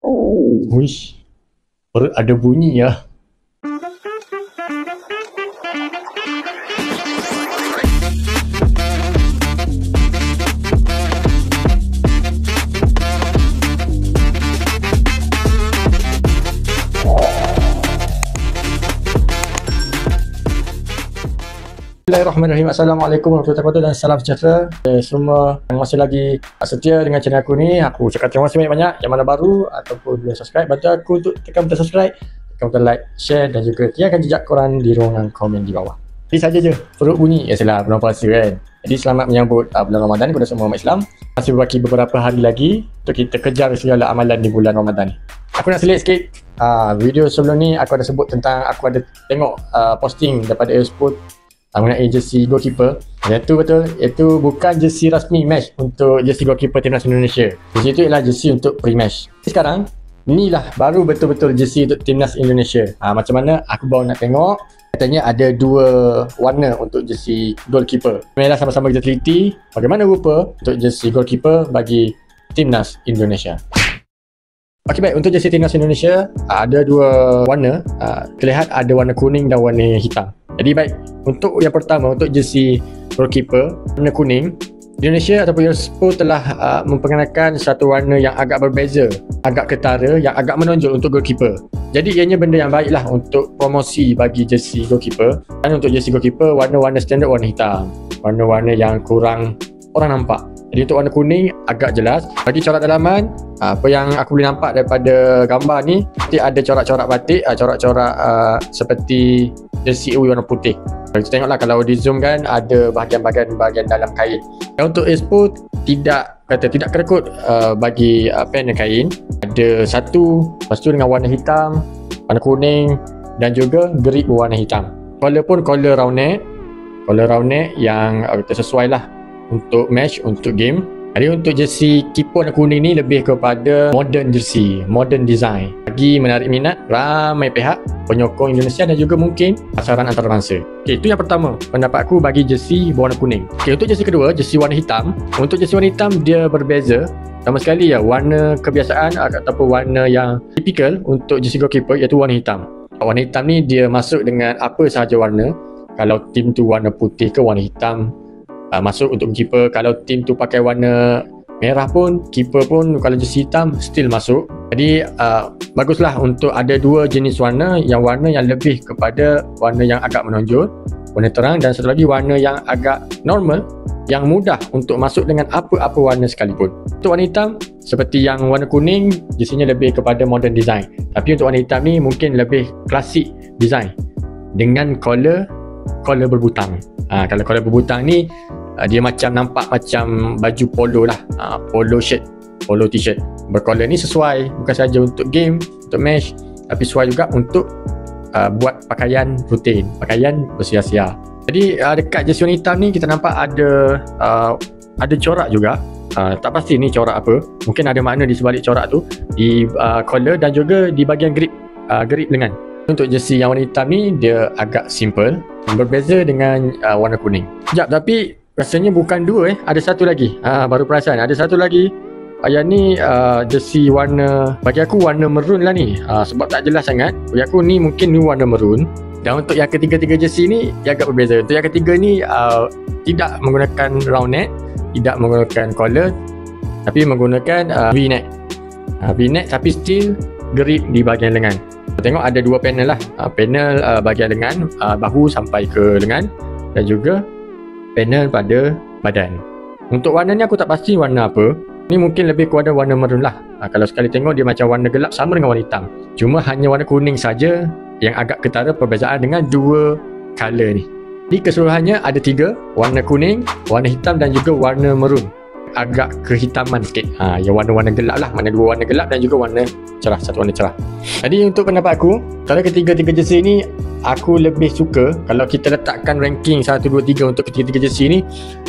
Oh, wish. Ada bunyi ya. Bismillahirrahmanirrahim. Assalamualaikum warahmatullahi wabarakatuh dan salam sejahtera semua yang masih lagi setia dengan channel aku ni. Aku cakap terima kasih banyak-banyak yang mana baru ataupun belum subscribe. Bantu aku untuk tekan button subscribe, tekan button like, share dan juga tinggalkan jejak korang di ruangan komen di bawah. Jadi saja je, perut bunyi. Salah, bulan puasa kan. Jadi selamat menyambut bulan Ramadan kepada semua umat Islam. Masih berbaki beberapa hari lagi untuk kita kejar segala amalan di bulan Ramadan ni. Aku nak selit sikit. Video sebelum ni aku ada sebut tentang, aku ada tengok posting daripada Esport mengenai jersey goalkeeper. Itu betul, itu bukan jersey rasmi match untuk jersey goalkeeper timnas Indonesia. Jersey itu ialah jersey untuk pre-match. Sekarang inilah baru betul-betul jersey untuk timnas Indonesia. Macam mana aku baru nak tengok. Katanya ada dua warna untuk jersey goalkeeper. Marilah sama-sama kita teliti bagaimana rupa untuk jersey goalkeeper bagi timnas Indonesia. Okey, baik, untuk jersey timnas Indonesia ada dua warna. Terlihat ada warna kuning dan warna hitam. Jadi baik, untuk yang pertama, untuk jersey goalkeeper warna kuning, Indonesia ataupun Esport telah memperkenalkan satu warna yang agak berbeza, agak ketara, yang agak menonjol untuk goalkeeper. Jadi ianya benda yang baiklah untuk promosi bagi jersey goalkeeper. Dan untuk jersey goalkeeper, warna-warna standard warna hitam, warna-warna yang kurang orang nampak. Jadi untuk warna kuning agak jelas. Bagi corak dalaman, apa yang aku boleh nampak daripada gambar ni, nanti ada corak-corak batik, corak-corak seperti jersey away warna putih. Kalau kita tengoklah, kalau di zoom kan ada bahagian dalam kain. Dan untuk Esport tidak kerekut bagi pen dan kain. Ada satu, lepas tu dengan warna hitam, warna kuning dan juga grip berwarna hitam. Collar pun collar round neck yang sesuai lah untuk match, untuk game. Jadi untuk jersey keeper warna kuning ni lebih kepada modern jersey, modern design, bagi menarik minat ramai pihak, penyokong Indonesia dan juga mungkin pasaran antarabangsa. Okey, itu yang pertama pendapat aku bagi jersey berwarna kuning. Okey, untuk jersey kedua, jersey warna hitam. Untuk jersey warna hitam dia berbeza sama sekali ya, warna kebiasaan ataupun warna yang typical untuk jersey goalkeeper iaitu warna hitam. Warna hitam ni dia masuk dengan apa sahaja warna. Kalau tim tu warna putih ke warna hitam masuk untuk keeper. Kalau tim tu pakai warna merah pun, keeper pun kalau jersey hitam still masuk. Jadi baguslah untuk ada dua jenis warna, yang warna yang lebih kepada warna yang agak menonjol, warna terang, dan satu lagi warna yang agak normal, yang mudah untuk masuk dengan apa-apa warna sekalipun. Untuk warna hitam, seperti yang warna kuning, jersey-nya lebih kepada modern design. Tapi untuk warna hitam ni mungkin lebih klasik design dengan collar berbutang. Kalau collar berbutang ni dia macam nampak macam baju polo lah, polo shirt, polo t-shirt bercollar ni sesuai bukan saja untuk game, untuk match, tapi sesuai juga untuk buat pakaian rutin, pakaian bersia-sia. Jadi dekat jersey warna hitam ni kita nampak ada corak juga. Tak pasti ni corak apa, mungkin ada makna di sebalik corak tu, di collar dan juga di bahagian grip lengan. Untuk jersey yang warna hitam ni dia agak simple, berbeza dengan warna kuning. Sekejap, tapi rasanya bukan dua ada satu lagi. Baru perasan ada satu lagi. Yang ni jersey warna, bagi aku warna maroon lah ni. Sebab tak jelas sangat. Bagi aku ni mungkin ni warna maroon. Dan untuk yang ketiga-tiga jersey ni dia agak berbeza. Untuk yang ketiga ni tidak menggunakan round neck, tidak menggunakan collar, tapi menggunakan V-neck. V-neck tapi still grip di bahagian lengan. Tengok ada dua panel lah. Panel bahagian lengan, bahu sampai ke lengan, dan juga panel pada badan. Untuk warna ni aku tak pasti warna apa. Ni mungkin lebih kepada warna maroon lah. Kalau sekali tengok dia macam warna gelap sama dengan warna hitam. Cuma hanya warna kuning saja yang agak ketara perbezaan dengan dua color ni. Di keseluruhannya ada tiga, warna kuning, warna hitam dan juga warna maroon. Agak kehitaman sikit. Yang warna-warna gelap lah. Mana dua warna gelap dan juga warna cerah, satu warna cerah. Jadi untuk pendapat aku, kalau ketiga-tiga jersey ni aku lebih suka kalau kita letakkan ranking 1, 2, 3 untuk ketiga-tiga jersey ni.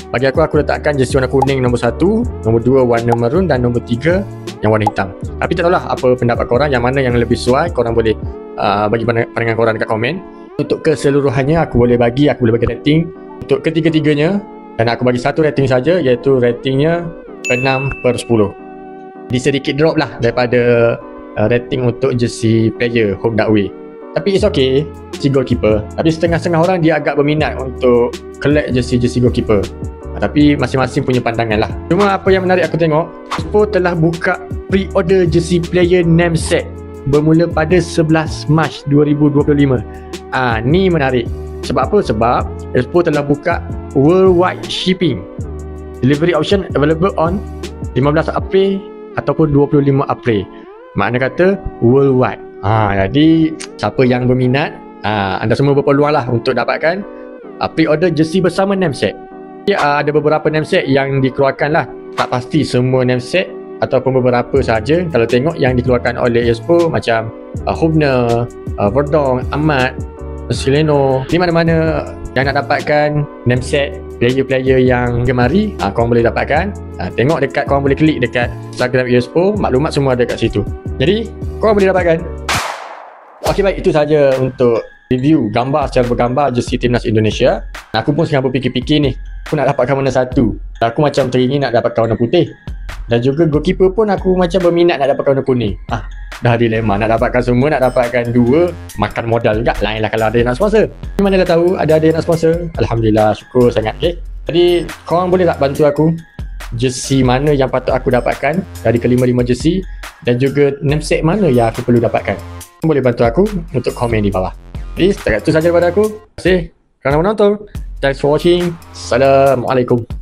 Bagi aku letakkan jersey warna kuning nombor 1, nombor 2 warna maroon dan nombor 3 yang warna hitam. Tapi tak tahulah apa pendapat korang, yang mana yang lebih sesuai. Korang boleh bagi pandangan korang dekat komen. Untuk keseluruhannya aku boleh bagi rating untuk ketiga-tiganya, dan aku bagi satu rating saja, iaitu ratingnya 6/10. Jadi sedikit drop lah daripada rating untuk jersey player home dan away. Tapi it's okay, jersey goalkeeper. Tapi setengah-setengah orang dia agak berminat untuk collect jersey goalkeeper. Tapi masing-masing punya pandangan lah. Cuma apa yang menarik aku tengok, Spurs telah buka pre-order jersey player name set bermula pada 11 Mac 2025. Ni menarik. Sebab apa? Sebab Spurs telah buka worldwide shipping. Delivery option available on 15 April ataupun 25 April. Makna kata worldwide. Jadi siapa yang berminat, anda semua berpeluang lah untuk dapatkan pre-order jersey bersama name set. Ada beberapa name set yang dikeluarkan lah. Tak pasti semua name set ataupun beberapa saja. Kalau tengok yang dikeluarkan oleh Spurs macam Hubner, Verdong, Ahmad, Sileno, di mana-mana yang nak dapatkan name set player-player yang gemari, korang boleh dapatkan. Tengok dekat, korang boleh klik dekat Instagram Spurs, maklumat semua ada kat situ. Jadi korang boleh dapatkan. Okey, baik, itu saja untuk review gambar secara bergambar jersey timnas Indonesia. Aku pun sedang berfikir-fikir ni, aku nak dapatkan warna satu. Aku macam teringin nak dapatkan warna putih. Dan juga goalkeeper pun aku macam berminat nak dapatkan warna kuning. Dah dilema nak dapatkan semua, nak dapatkan dua, makan modal juga. Lain lah kalau ada yang nak sponsor. Mana dah tahu ada yang nak sponsor. Alhamdulillah, syukur sangat. Jadi korang boleh tak bantu aku jersey mana yang patut aku dapatkan dari kelima-lima jersey, dan juga name set mana yang aku perlu dapatkan. Boleh bantu aku untuk komen di bawah. Jadi setakat itu saja daripada aku. Terima kasih kerana menonton. Thanks for watching. Assalamualaikum.